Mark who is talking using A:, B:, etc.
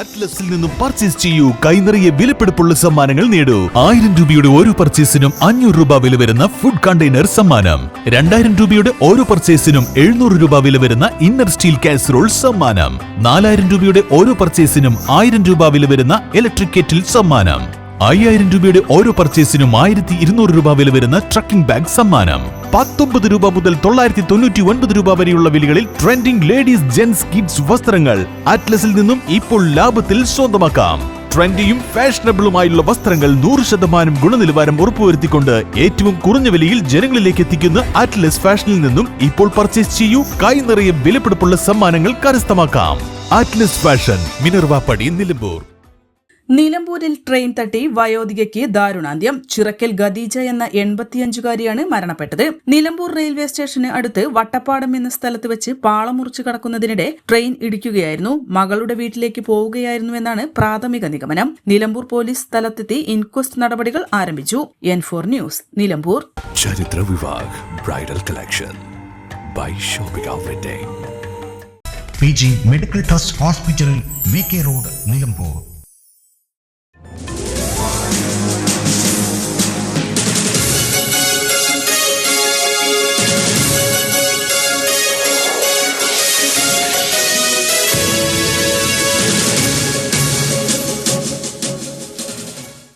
A: അറ്റ്ലസിൽ നിന്നും പർച്ചേസ് ചെയ്യൂ. കൈനിറയെ വിലപിടിപ്പുള്ള സമ്മാനങ്ങൾ നേടൂ. 1000 രൂപയുടെ ഓരോ പർച്ചേസിനും 500 രൂപ വില വരുന്ന ഫുഡ് കണ്ടെയ്നർ സമ്മാനം. 2000 രൂപയുടെ ഓരോ പർച്ചേസിനും 700 രൂപ വില വരുന്ന ഇന്നർ സ്റ്റീൽ കാസറോൾ സമ്മാനം. 4000 രൂപയുടെ ഓരോ പർച്ചേസിനും 1000 രൂപ വില വരുന്ന ഇലക്ട്രിക് കെറ്റിൽ സമ്മാനം. 5000 രൂപയുടെ ഓരോ പർച്ചേസിനും 1200 രൂപ വില വരുന്ന ട്രക്കിംഗ് ബാഗ് സമ്മാനം. 19 രൂപ മുതൽ 999 രൂപ വരെയുള്ള വിലകളിൽ ട്രെൻഡിംഗ് ലേഡീസ് ജെന്റ്സ് കിഡ്സ് വസ്ത്രങ്ങൾ അറ്റ്ലസിൽ നിന്നും ഇപ്പോൾ ലാഭത്തിൽ സ്വന്തമാക്കാം. ട്രെൻഡിയും ഫാഷനബിളുമായുള്ള വസ്ത്രങ്ങൾ 100% ഗുണനിലവാരം ഉറപ്പുവരുത്തിക്കൊണ്ട് ഏറ്റവും കുറഞ്ഞ വിലയിൽ ജനങ്ങളിലേക്ക് എത്തിക്കുന്ന അറ്റ്ലസ് ഫാഷനിൽ നിന്നും ഇപ്പോൾ പർച്ചേസ് ചെയ്യൂ. കൈ നിറയെ വിലപിടിപ്പുള്ള സമ്മാനങ്ങൾ കരസ്ഥമാക്കാം. Atlas fashion, Minervappadi, Nilambur.
B: നിലമ്പൂരിൽ ട്രെയിൻ തട്ടി വയോധികയ്ക്ക് ദാരുണാന്ത്യം. ചിറക്കൽ ഖദീജ എന്ന 85-കാരിയാണ് മരണപ്പെട്ടത്. നിലമ്പൂർ റെയിൽവേ സ്റ്റേഷന് അടുത്ത് വട്ടപ്പാടം എന്ന സ്ഥലത്ത് വെച്ച് പാളം മുറിച്ചു കടക്കുന്നതിനിടെ ട്രെയിൻ ഇടിക്കുകയായിരുന്നു. മകളുടെ വീട്ടിലേക്ക് പോവുകയായിരുന്നുവെന്നാണ് പ്രാഥമിക നിഗമനം. നിലമ്പൂർ പോലീസ് സ്ഥലത്തെത്തി ഇൻക്വസ്റ്റ് നടപടികൾ ആരംഭിച്ചു. N4 news, Nilambur.
C: ചരിത്ര Vivah bridal collection by shopping outlet.
D: PG medical trust hospital, VK road, Nilambur.